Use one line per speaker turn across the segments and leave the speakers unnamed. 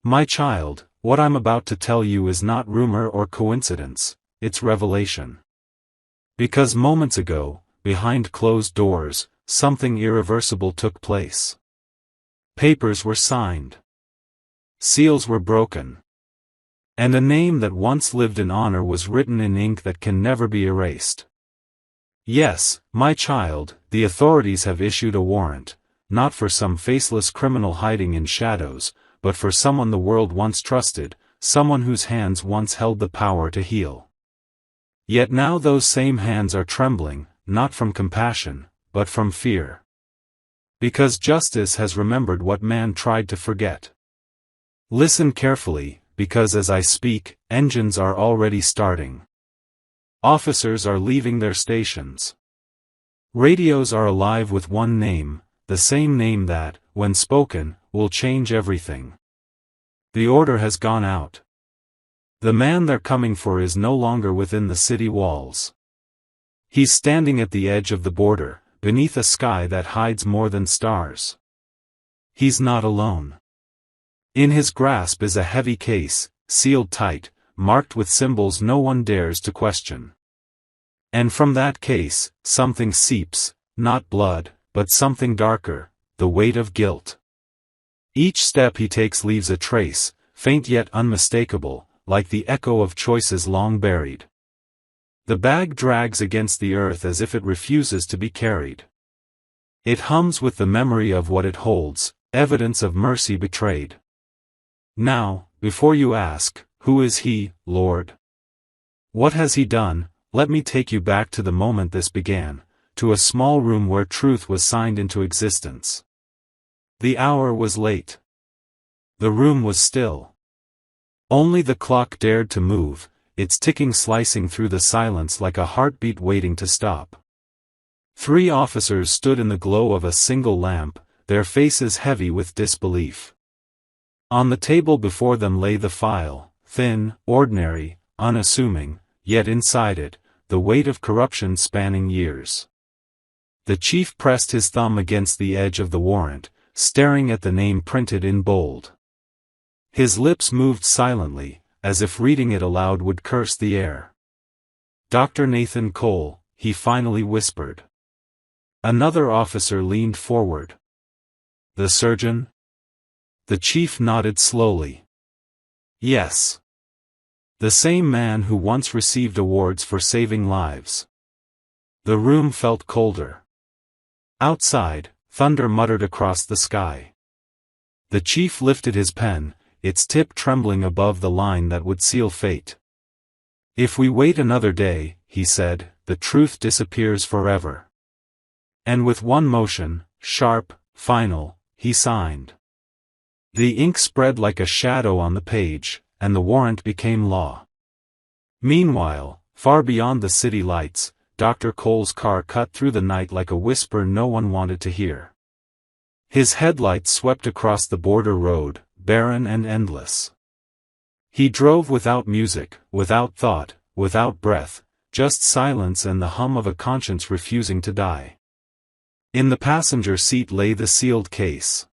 My child, what I'm about to tell you is not rumor or coincidence, it's revelation. Because moments ago, behind closed doors, something irreversible took place. Papers were signed. Seals were broken. And a name that once lived in honor was written in ink that can never be erased. Yes, my child, the authorities have issued a warrant, not for some faceless criminal hiding in shadows, but for someone the world once trusted, someone whose hands once held the power to heal. Yet now those same hands are trembling, not from compassion, but from fear. Because justice has remembered what man tried to forget. Listen carefully, because as I speak, engines are already starting. Officers are leaving their stations. Radios are alive with one name, the same name that, when spoken, will change everything. The order has gone out. The man they're coming for is no longer within the city walls. He's standing at the edge of the border, beneath a sky that hides more than stars. He's not alone. In his grasp is a heavy case, sealed tight, marked with symbols no one dares to question. And from that case, something seeps, not blood, but something darker, the weight of guilt. Each step he takes leaves a trace, faint yet unmistakable, like the echo of choices long buried. The bag drags against the earth as if it refuses to be carried. It hums with the memory of what it holds, evidence of mercy betrayed. Now, before you ask, who is he, Lord? What has he done? Let me take you back to the moment this began, to a small room where truth was signed into existence. The hour was late. The room was still. Only the clock dared to move, its ticking slicing through the silence like a heartbeat waiting to stop. 3 officers stood in the glow of a single lamp, their faces heavy with disbelief. On the table before them lay the file, thin, ordinary, unassuming, yet inside it, the weight of corruption spanning years. The chief pressed his thumb against the edge of the warrant, staring at the name printed in bold. His lips moved silently, as if reading it aloud would curse the air. Dr. Nathan Cole, he finally whispered. Another officer leaned forward. The surgeon? The chief nodded slowly. Yes. The same man who once received awards for saving lives. The room felt colder. Outside, thunder muttered across the sky. The chief lifted his pen, its tip trembling above the line that would seal fate. If we wait another day, he said, the truth disappears forever. And with one motion, sharp, final, he signed. The ink spread like a shadow on the page, and the warrant became law. Meanwhile, far beyond the city lights, Dr. Cole's car cut through the night like a whisper no one wanted to hear. His headlights swept across the border road, barren and endless. He drove without music, without thought, without breath, just silence and the hum of a conscience refusing to die. In the passenger seat lay the sealed case.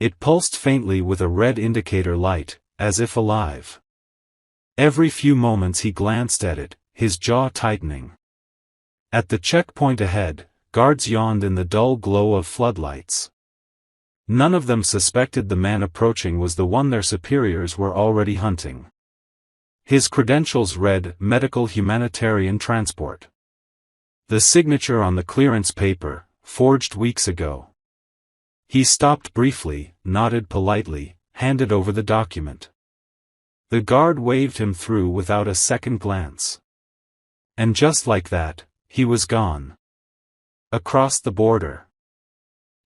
It pulsed faintly with a red indicator light, as if alive. Every few moments he glanced at it, his jaw tightening. At the checkpoint ahead, guards yawned in the dull glow of floodlights. None of them suspected the man approaching was the one their superiors were already hunting. His credentials read Medical Humanitarian Transport. The signature on the clearance paper, forged weeks ago. He stopped briefly, nodded politely, handed over the document. The guard waved him through without a second glance. And just like that, he was gone. Across the border.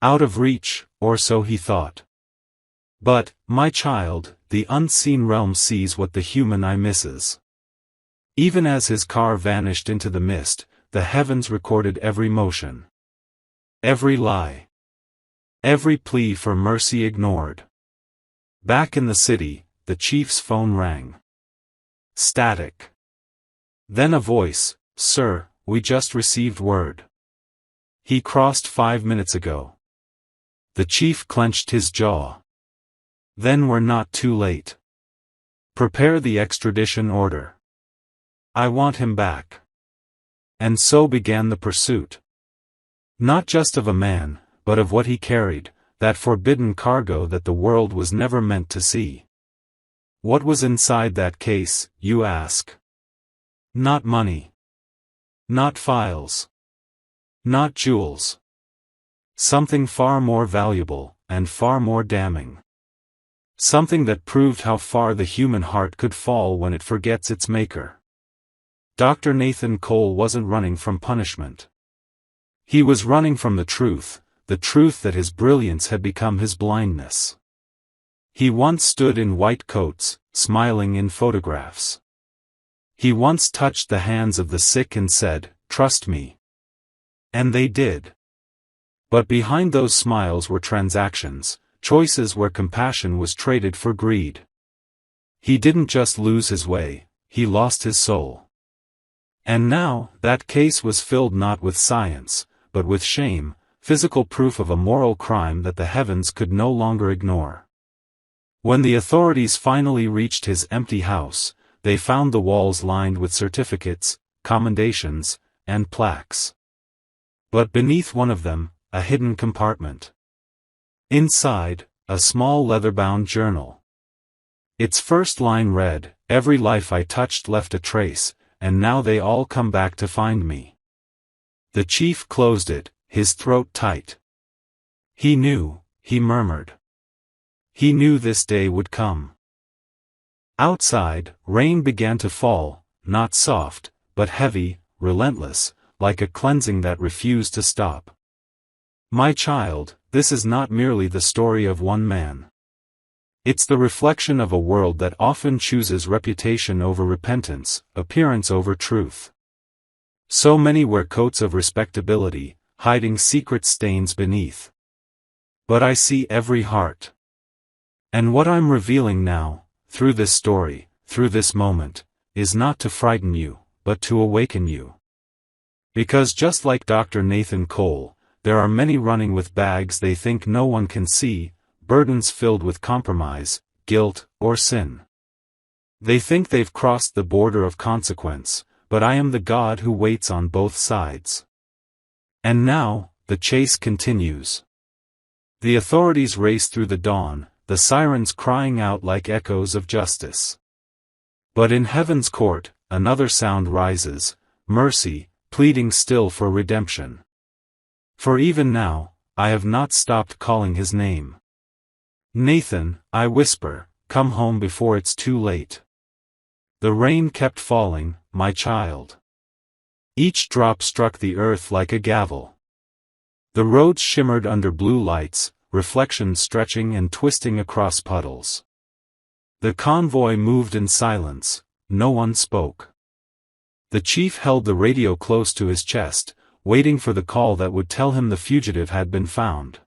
Out of reach, or so he thought. But, my child, the unseen realm sees what the human eye misses. Even as his car vanished into the mist, the heavens recorded every motion. Every lie. Every plea for mercy ignored. Back in the city, the chief's phone rang. Static. Then a voice, "Sir, we just received word. He crossed 5 minutes ago." The chief clenched his jaw. Then we're not too late. Prepare the extradition order. I want him back. And so began the pursuit. Not just of a man, but of what he carried, that forbidden cargo that the world was never meant to see. What was inside that case, you ask? Not money. Not files. Not jewels. Something far more valuable, and far more damning. Something that proved how far the human heart could fall when it forgets its maker. Dr. Nathan Cole wasn't running from punishment. He was running from the truth that his brilliance had become his blindness. He once stood in white coats, smiling in photographs. He once touched the hands of the sick and said, "Trust me." And they did. But behind those smiles were transactions, choices where compassion was traded for greed. He didn't just lose his way, he lost his soul. And now, that case was filled not with science, but with shame, physical proof of a moral crime that the heavens could no longer ignore. When the authorities finally reached his empty house, they found the walls lined with certificates, commendations, and plaques. But beneath one of them, a hidden compartment. Inside, a small leather-bound journal. Its first line read, "Every life I touched left a trace, and now they all come back to find me." The chief closed it, his throat tight. He knew, he murmured. He knew this day would come. Outside, rain began to fall, not soft, but heavy, relentless, like a cleansing that refused to stop. My child, this is not merely the story of one man. It's the reflection of a world that often chooses reputation over repentance, appearance over truth. So many wear coats of respectability, hiding secret stains beneath. But I see every heart. And what I'm revealing now, through this story, through this moment, is not to frighten you, but to awaken you. Because just like Dr. Nathan Cole, there are many running with bags they think no one can see, burdens filled with compromise, guilt, or sin. They think they've crossed the border of consequence, but I am the God who waits on both sides. And now, the chase continues. The authorities race through the dawn, the sirens crying out like echoes of justice. But in heaven's court, another sound rises, mercy, pleading still for redemption. For even now, I have not stopped calling his name. Nathan, I whisper, come home before it's too late. The rain kept falling, my child. Each drop struck the earth like a gavel. The roads shimmered under blue lights, reflections stretching and twisting across puddles. The convoy moved in silence, no one spoke. The chief held the radio close to his chest, waiting for the call that would tell him the fugitive had been found.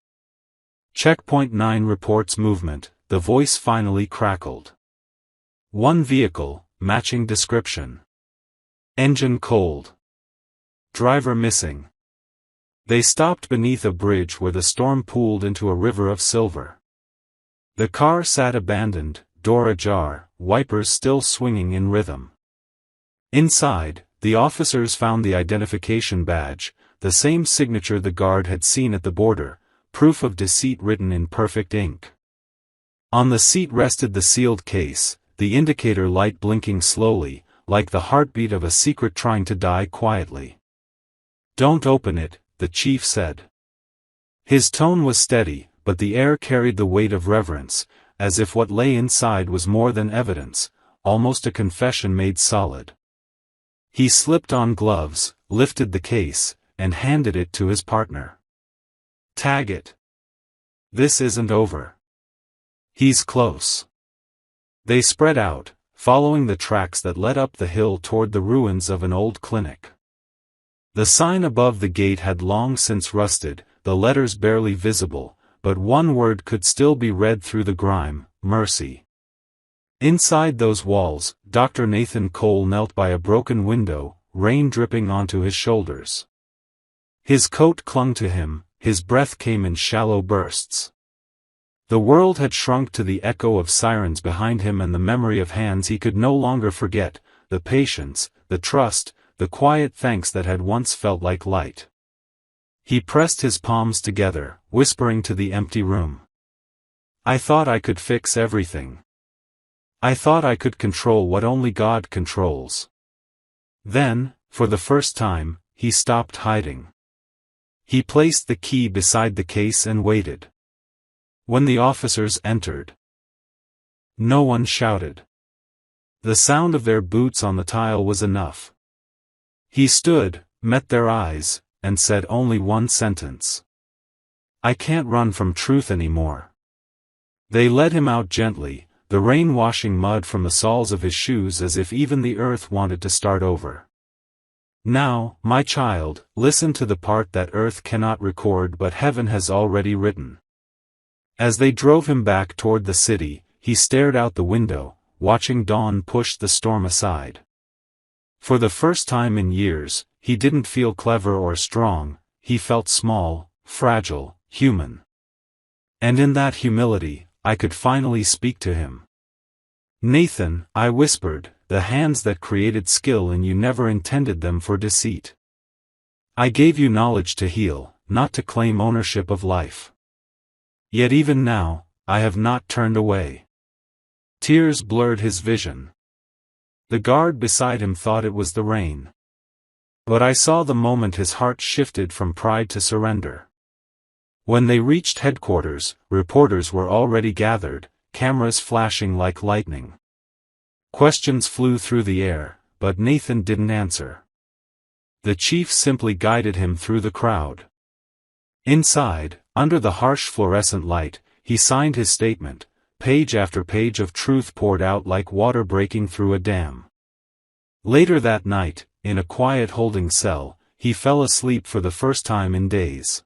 Checkpoint 9 reports movement, the voice finally crackled. One vehicle, matching description. Engine cold. Driver missing. They stopped beneath a bridge where the storm pooled into a river of silver. The car sat abandoned, door ajar, wipers still swinging in rhythm. Inside, the officers found the identification badge, the same signature the guard had seen at the border, proof of deceit written in perfect ink. On the seat rested the sealed case, the indicator light blinking slowly, like the heartbeat of a secret trying to die quietly. Don't open it, the chief said. His tone was steady, but the air carried the weight of reverence, as if what lay inside was more than evidence, almost a confession made solid. He slipped on gloves, lifted the case, and handed it to his partner. Tag it. This isn't over. He's close. They spread out, following the tracks that led up the hill toward the ruins of an old clinic. The sign above the gate had long since rusted, the letters barely visible, but one word could still be read through the grime, mercy. Inside those walls, Dr. Nathan Cole knelt by a broken window, rain dripping onto his shoulders. His coat clung to him, his breath came in shallow bursts. The world had shrunk to the echo of sirens behind him and the memory of hands he could no longer forget, the patience, the trust, the quiet thanks that had once felt like light. He pressed his palms together, whispering to the empty room. I thought I could fix everything. I thought I could control what only God controls. Then, for the first time, he stopped hiding. He placed the key beside the case and waited. When the officers entered, no one shouted. The sound of their boots on the tile was enough. He stood, met their eyes, and said only one sentence. I can't run from truth anymore. They led him out gently, the rain washing mud from the soles of his shoes as if even the earth wanted to start over. Now, my child, listen to the part that earth cannot record but heaven has already written. As they drove him back toward the city, he stared out the window, watching dawn push the storm aside. For the first time in years, he didn't feel clever or strong, he felt small, fragile, human. And in that humility, I could finally speak to him. Nathan, I whispered, the hands that created skill in you never intended them for deceit. I gave you knowledge to heal, not to claim ownership of life. Yet even now, I have not turned away. Tears blurred his vision. The guard beside him thought it was the rain. But I saw the moment his heart shifted from pride to surrender. When they reached headquarters, reporters were already gathered, cameras flashing like lightning. Questions flew through the air, but Nathan didn't answer. The chief simply guided him through the crowd. Inside, under the harsh fluorescent light, he signed his statement. Page after page of truth poured out like water breaking through a dam. Later that night, in a quiet holding cell, he fell asleep for the first time in days.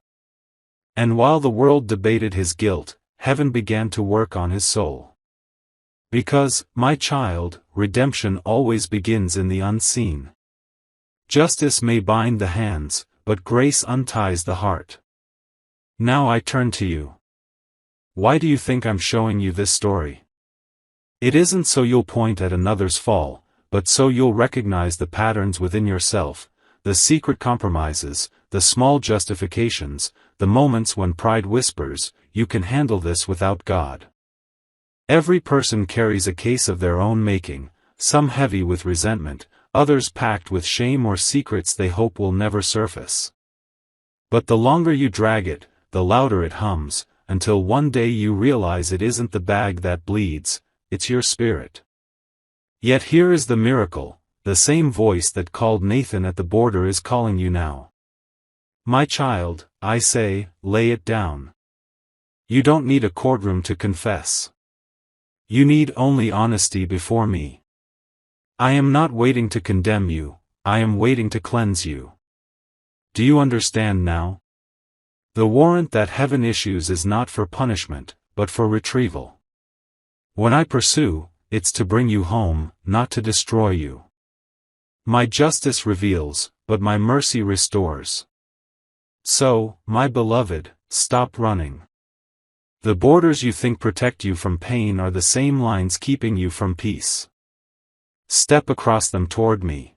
And while the world debated his guilt, heaven began to work on his soul. Because, my child, redemption always begins in the unseen. Justice may bind the hands, but grace unties the heart. Now I turn to you. Why do you think I'm showing you this story? It isn't so you'll point at another's fall, but so you'll recognize the patterns within yourself, the secret compromises, the small justifications, the moments when pride whispers, you can handle this without God. Every person carries a case of their own making, some heavy with resentment, others packed with shame or secrets they hope will never surface. But the longer you drag it, the louder it hums, until one day you realize it isn't the bag that bleeds, it's your spirit. Yet here is the miracle, the same voice that called Nathan at the border is calling you now. My child, I say, lay it down. You don't need a courtroom to confess. You need only honesty before me. I am not waiting to condemn you, I am waiting to cleanse you. Do you understand now? The warrant that heaven issues is not for punishment, but for retrieval. When I pursue, it's to bring you home, not to destroy you. My justice reveals, but my mercy restores. So, my beloved, stop running. The borders you think protect you from pain are the same lines keeping you from peace. Step across them toward me.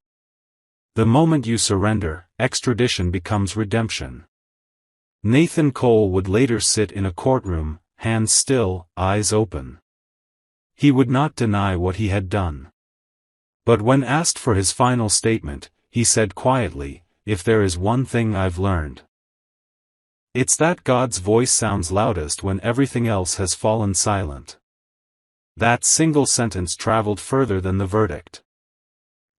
The moment you surrender, extradition becomes redemption. Nathan Cole would later sit in a courtroom, hands still, eyes open. He would not deny what he had done. But when asked for his final statement, he said quietly, if there is one thing I've learned, it's that God's voice sounds loudest when everything else has fallen silent. That single sentence traveled further than the verdict.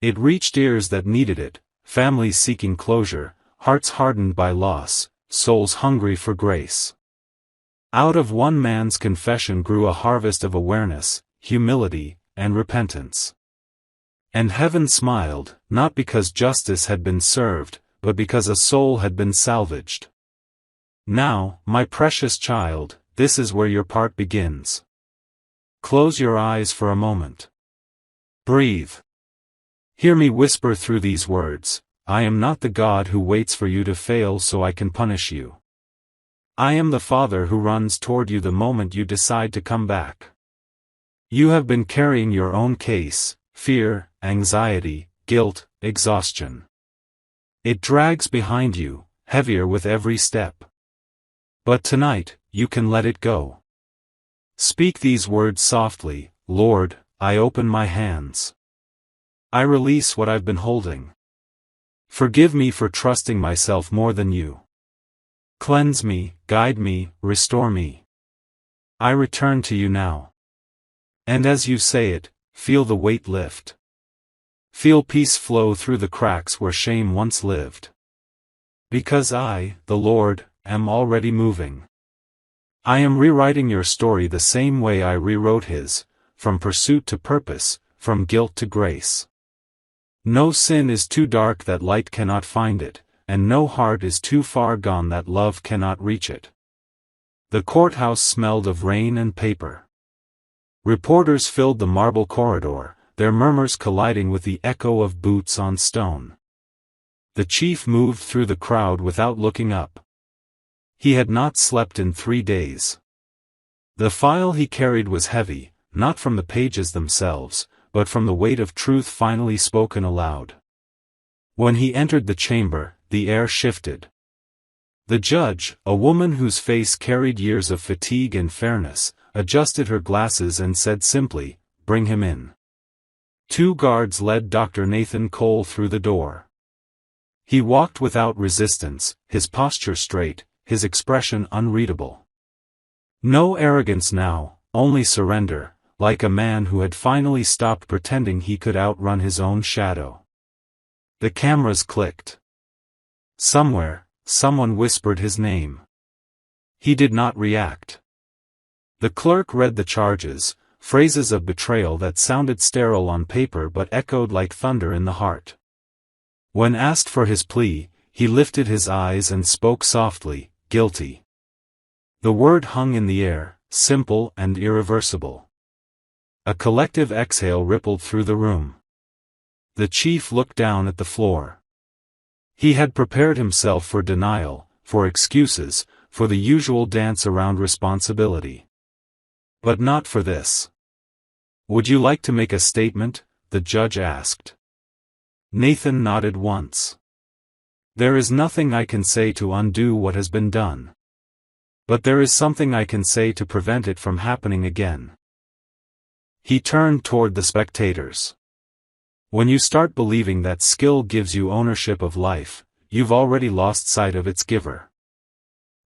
It reached ears that needed it, families seeking closure, hearts hardened by loss, souls hungry for grace. Out of one man's confession grew a harvest of awareness, humility, and repentance. And heaven smiled, not because justice had been served, but because a soul had been salvaged. Now, my precious child, this is where your part begins. Close your eyes for a moment. Breathe. Hear me whisper through these words, I am not the God who waits for you to fail so I can punish you. I am the father who runs toward you the moment you decide to come back. You have been carrying your own case, fear, anxiety, guilt, exhaustion. It drags behind you, heavier with every step. But tonight, you can let it go. Speak these words softly: Lord, I open my hands. I release what I've been holding. Forgive me for trusting myself more than you. Cleanse me, guide me, restore me. I return to you now. And as you say it, feel the weight lift. Feel peace flow through the cracks where shame once lived. Because I, the Lord, am already moving. I am rewriting your story the same way I rewrote his, from pursuit to purpose, from guilt to grace. No sin is too dark that light cannot find it, and no heart is too far gone that love cannot reach it. The courthouse smelled of rain and paper. Reporters filled the marble corridor, their murmurs colliding with the echo of boots on stone. The chief moved through the crowd without looking up. He had not slept in 3 days. The file he carried was heavy, not from the pages themselves, but from the weight of truth finally spoken aloud. When he entered the chamber, the air shifted. The judge, a woman whose face carried years of fatigue and fairness, adjusted her glasses and said simply, "Bring him in." 2 guards led Dr. Nathan Cole through the door. He walked without resistance, his posture straight, his expression unreadable. No arrogance now, only surrender, like a man who had finally stopped pretending he could outrun his own shadow. The cameras clicked. Somewhere, someone whispered his name. He did not react. The clerk read the charges, phrases of betrayal that sounded sterile on paper but echoed like thunder in the heart. When asked for his plea, he lifted his eyes and spoke softly, "Guilty." The word hung in the air, simple and irreversible. A collective exhale rippled through the room. The chief looked down at the floor. He had prepared himself for denial, for excuses, for the usual dance around responsibility. But not for this. "Would you like to make a statement?" the judge asked. Nathan nodded once. "There is nothing I can say to undo what has been done. But there is something I can say to prevent it from happening again." He turned toward the spectators. When you start believing that skill gives you ownership of life, you've already lost sight of its giver.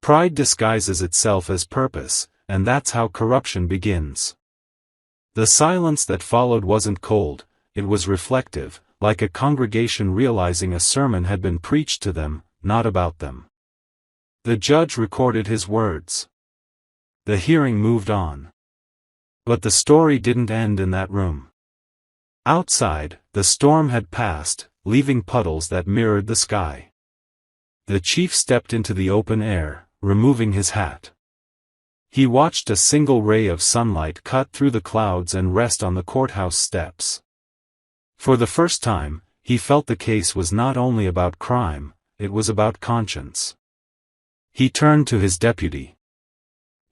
Pride disguises itself as purpose, and that's how corruption begins. The silence that followed wasn't cold, it was reflective, like a congregation realizing a sermon had been preached to them, not about them. The judge recorded his words. The hearing moved on. But the story didn't end in that room. Outside, the storm had passed, leaving puddles that mirrored the sky. The chief stepped into the open air, removing his hat. He watched a single ray of sunlight cut through the clouds and rest on the courthouse steps. For the first time, he felt the case was not only about crime, it was about conscience. He turned to his deputy.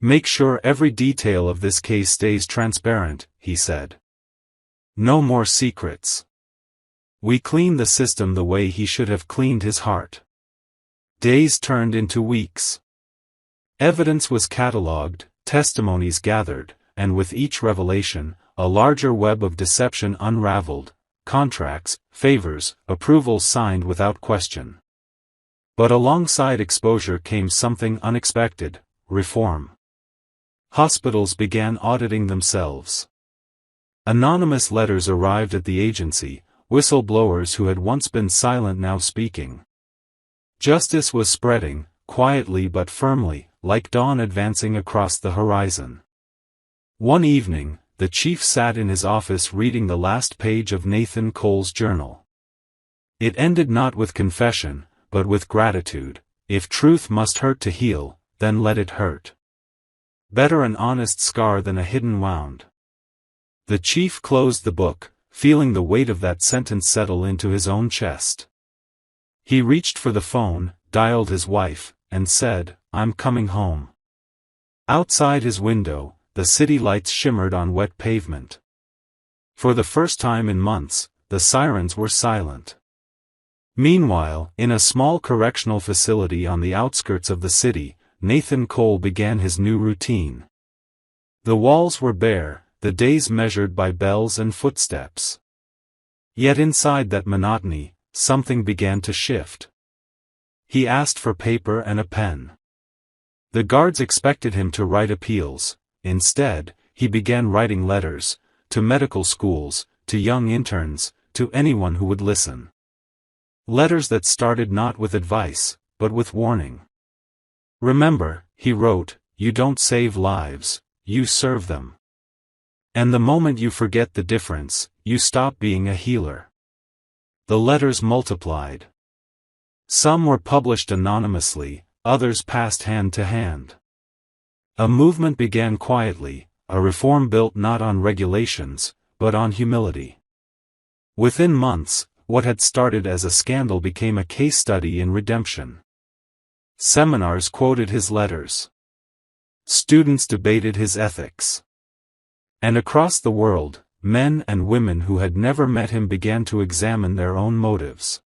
"Make sure every detail of this case stays transparent," he said. "No more secrets. We clean the system the way he should have cleaned his heart." Days turned into weeks. Evidence was catalogued, testimonies gathered, and with each revelation, a larger web of deception unraveled, contracts, favors, approvals signed without question. But alongside exposure came something unexpected: reform. Hospitals began auditing themselves. Anonymous letters arrived at the agency, whistleblowers who had once been silent now speaking. Justice was spreading, quietly but firmly, like dawn advancing across the horizon. One evening, the chief sat in his office reading the last page of Nathan Cole's journal. It ended not with confession, but with gratitude. If truth must hurt to heal, then let it hurt. Better an honest scar than a hidden wound. The chief closed the book, feeling the weight of that sentence settle into his own chest. He reached for the phone, dialed his wife, and said, I'm coming home." Outside his window, the city lights shimmered on wet pavement. For the first time in months, the sirens were silent. Meanwhile, in a small correctional facility on the outskirts of the city, Nathan Cole began his new routine. The walls were bare, the days measured by bells and footsteps. Yet inside that monotony, something began to shift. He asked for paper and a pen. The guards expected him to write appeals. Instead, he began writing letters, to medical schools, to young interns, to anyone who would listen. Letters that started not with advice, but with warning. "Remember," he wrote, "you don't save lives, you serve them. And the moment you forget the difference, you stop being a healer." The letters multiplied. Some were published anonymously, others passed hand to hand. A movement began quietly, a reform built not on regulations, but on humility. Within months, what had started as a scandal became a case study in redemption. Seminars quoted his letters. Students debated his ethics. And across the world, men and women who had never met him began to examine their own motives.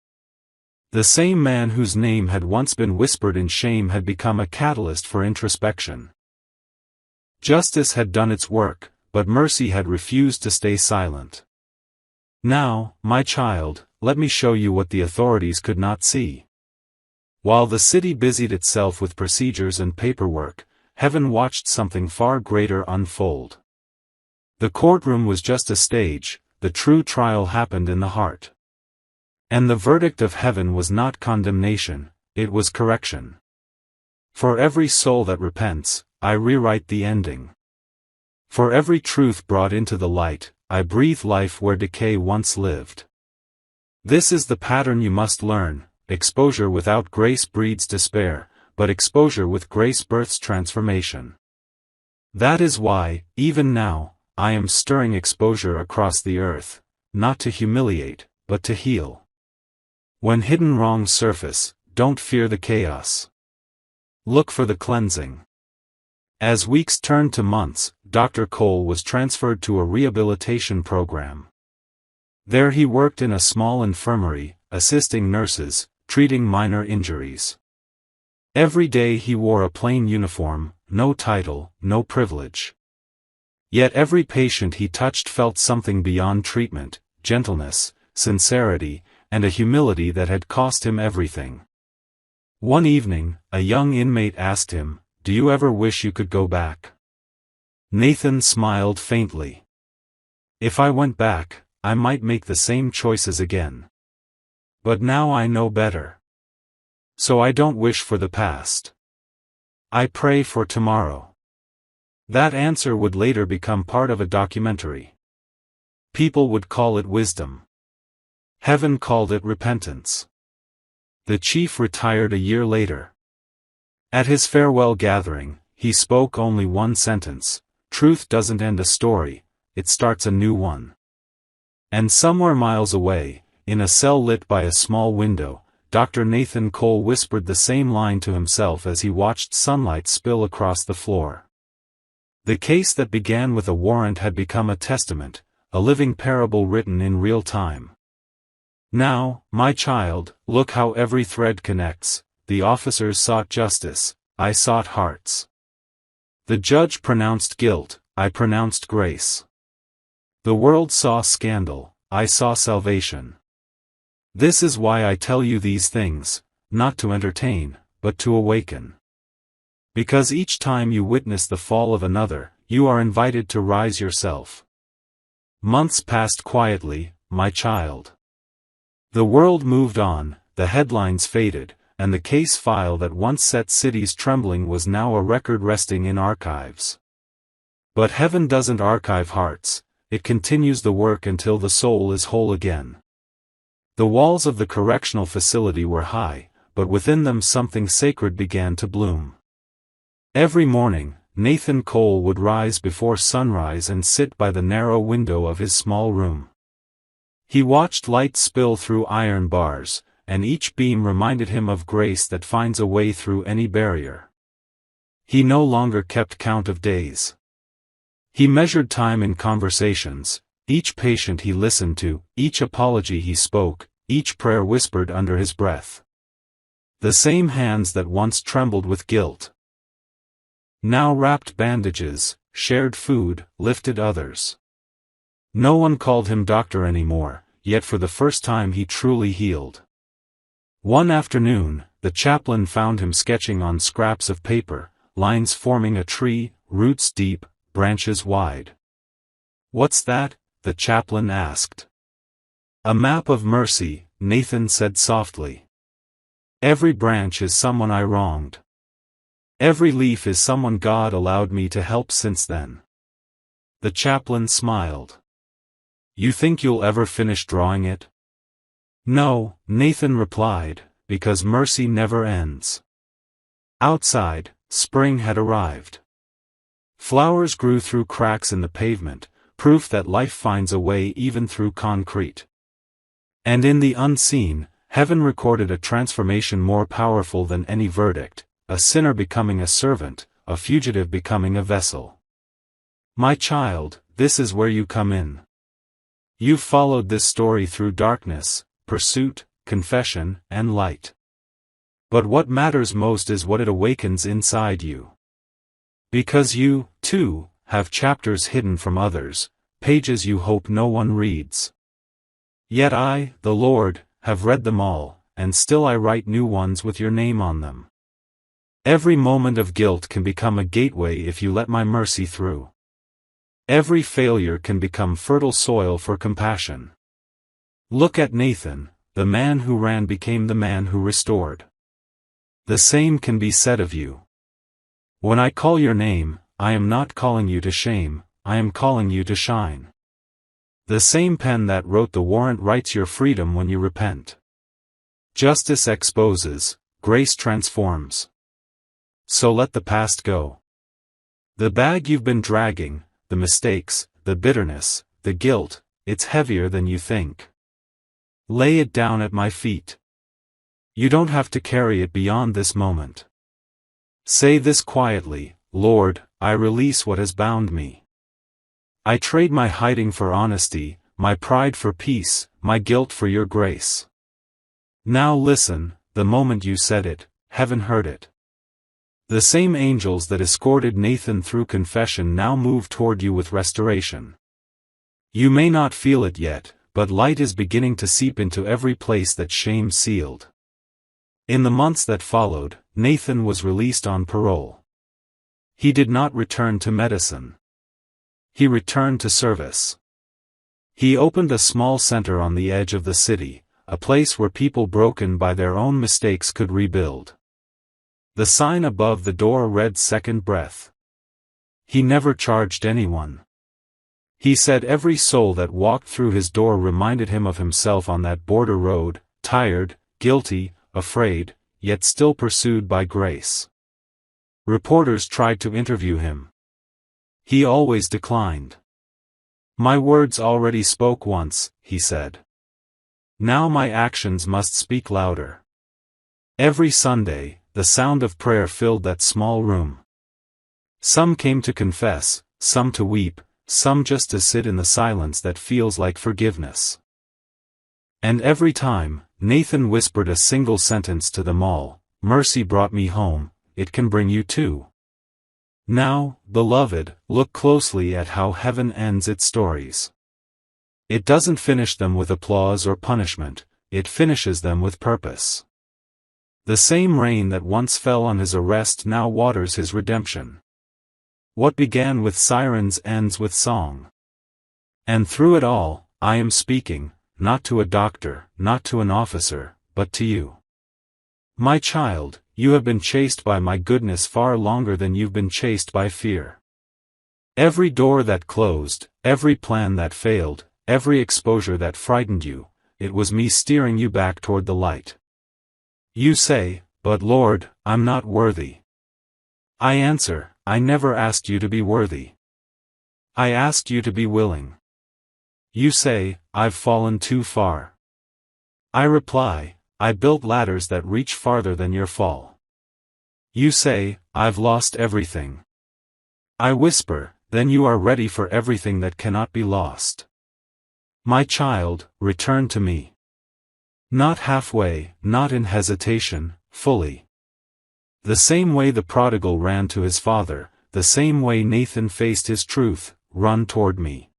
The same man whose name had once been whispered in shame had become a catalyst for introspection. Justice had done its work, but mercy had refused to stay silent. "Now, my child, let me show you what the authorities could not see." While the city busied itself with procedures and paperwork, heaven watched something far greater unfold. The courtroom was just a stage, the true trial happened in the heart. And the verdict of heaven was not condemnation, it was correction. For every soul that repents, I rewrite the ending. For every truth brought into the light, I breathe life where decay once lived. This is the pattern you must learn: exposure without grace breeds despair, but exposure with grace births transformation. That is why, even now, I am stirring exposure across the earth, not to humiliate, but to heal. When hidden wrongs surface, don't fear the chaos. Look for the cleansing. As weeks turned to months, Dr. Cole was transferred to a rehabilitation program. There he worked in a small infirmary, assisting nurses, treating minor injuries. Every day he wore a plain uniform, no title, no privilege. Yet every patient he touched felt something beyond treatment: gentleness, sincerity, and a humility that had cost him everything. One evening, a young inmate asked him, "Do you ever wish you could go back?" Nathan smiled faintly. "If I went back, I might make the same choices again. But now I know better. So I don't wish for the past. I pray for tomorrow." That answer would later become part of a documentary. People would call it wisdom. Heaven called it repentance. The chief retired a year later. At his farewell gathering, he spoke only one sentence: "Truth doesn't end a story, it starts a new one." And somewhere miles away, in a cell lit by a small window, Dr. Nathan Cole whispered the same line to himself as he watched sunlight spill across the floor. The case that began with a warrant had become a testament, a living parable written in real time. "Now, my child, look how every thread connects. The officers sought justice, I sought hearts. The judge pronounced guilt, I pronounced grace. The world saw scandal, I saw salvation. This is why I tell you these things, not to entertain, but to awaken. Because each time you witness the fall of another, you are invited to rise yourself." Months passed quietly, my child. The world moved on, the headlines faded, and the case file that once set cities trembling was now a record resting in archives. But heaven doesn't archive hearts, it continues the work until the soul is whole again. The walls of the correctional facility were high, but within them something sacred began to bloom. Every morning, Nathan Cole would rise before sunrise and sit by the narrow window of his small room. He watched light spill through iron bars, and each beam reminded him of grace that finds a way through any barrier. He no longer kept count of days. He measured time in conversations, each patient he listened to, each apology he spoke, each prayer whispered under his breath. The same hands that once trembled with guilt now wrapped bandages, shared food, lifted others. No one called him doctor anymore, yet for the first time he truly healed. One afternoon, the chaplain found him sketching on scraps of paper, lines forming a tree, roots deep, branches wide. "What's that?" the chaplain asked. "A map of mercy," Nathan said softly. "Every branch is someone I wronged. Every leaf is someone God allowed me to help since then." The chaplain smiled. "You think you'll ever finish drawing it?" "No," Nathan replied, "because mercy never ends." Outside, spring had arrived. Flowers grew through cracks in the pavement, proof that life finds a way even through concrete. And in the unseen, heaven recorded a transformation more powerful than any verdict, a sinner becoming a servant, a fugitive becoming a vessel. "My child, this is where you come in. You've followed this story through darkness, pursuit, confession, and light. But what matters most is what it awakens inside you. Because you, too, have chapters hidden from others, pages you hope no one reads. Yet I, the Lord, have read them all, and still I write new ones with your name on them. Every moment of guilt can become a gateway if you let my mercy through. Every failure can become fertile soil for compassion. Look at Nathan, the man who ran became the man who restored. The same can be said of you. When I call your name, I am not calling you to shame, I am calling you to shine. The same pen that wrote the warrant writes your freedom when you repent. Justice exposes, grace transforms. So let the past go. The bag you've been dragging, the mistakes, the bitterness, the guilt, it's heavier than you think. Lay it down at my feet. You don't have to carry it beyond this moment. Say this quietly, Lord, I release what has bound me. I trade my hiding for honesty, my pride for peace, my guilt for your grace. Now listen, the moment you said it, heaven heard it. The same angels that escorted Nathan through confession now move toward you with restoration. You may not feel it yet, but light is beginning to seep into every place that shame sealed. In the months that followed, Nathan was released on parole. He did not return to medicine. He returned to service. He opened a small center on the edge of the city, a place where people broken by their own mistakes could rebuild. The sign above the door read "Second Breath." He never charged anyone. He said every soul that walked through his door reminded him of himself on that border road, tired, guilty, afraid, yet still pursued by grace. Reporters tried to interview him. He always declined. "My words already spoke once," he said. "Now my actions must speak louder." Every Sunday, the sound of prayer filled that small room. Some came to confess, some to weep, some just to sit in the silence that feels like forgiveness. And every time, Nathan whispered a single sentence to them all, "Mercy brought me home, it can bring you too." Now, beloved, look closely at how heaven ends its stories. It doesn't finish them with applause or punishment, it finishes them with purpose. The same rain that once fell on his arrest now waters his redemption. What began with sirens ends with song. And through it all, I am speaking, not to a doctor, not to an officer, but to you. My child, you have been chased by my goodness far longer than you've been chased by fear. Every door that closed, every plan that failed, every exposure that frightened you, it was me steering you back toward the light. You say, "But Lord, I'm not worthy." I answer, I never asked you to be worthy. I asked you to be willing. You say, "I've fallen too far." I reply, I built ladders that reach farther than your fall. You say, I've lost everything. I whisper, then you are ready for everything that cannot be lost. My child, return to me. Not halfway, not in hesitation, fully. The same way the prodigal ran to his father, the same way Nathan faced his truth, run toward me.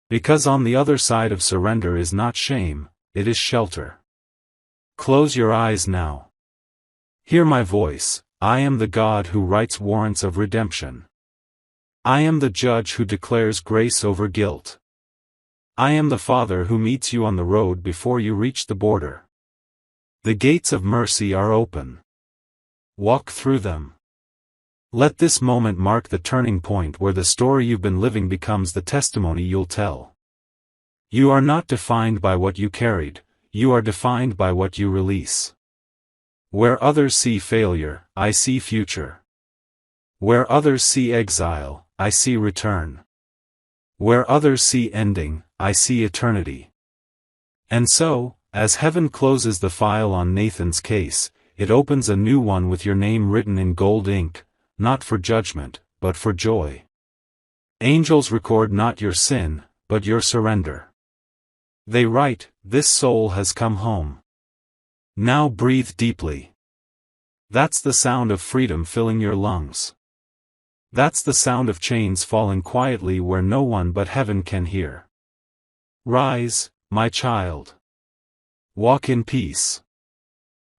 Because on the other side of surrender is not shame, it is shelter. Close your eyes now. Hear my voice. I am the God who writes warrants of redemption. I am the judge who declares grace over guilt. I am the Father who meets you on the road before you reach the border. The gates of mercy are open. Walk through them. Let this moment mark the turning point where the story you've been living becomes the testimony you'll tell. You are not defined by what you carried, you are defined by what you release. Where others see failure, I see future. Where others see exile, I see return. Where others see ending, I see eternity. And so, as heaven closes the file on Nathan's case, it opens a new one with your name written in gold ink, not for judgment, but for joy. Angels record not your sin, but your surrender. They write, this soul has come home. Now breathe deeply. That's the sound of freedom filling your lungs. That's the sound of chains falling quietly where no one but heaven can hear. Rise, my child. Walk in peace.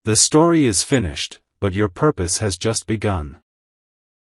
The story is finished, but your purpose has just begun.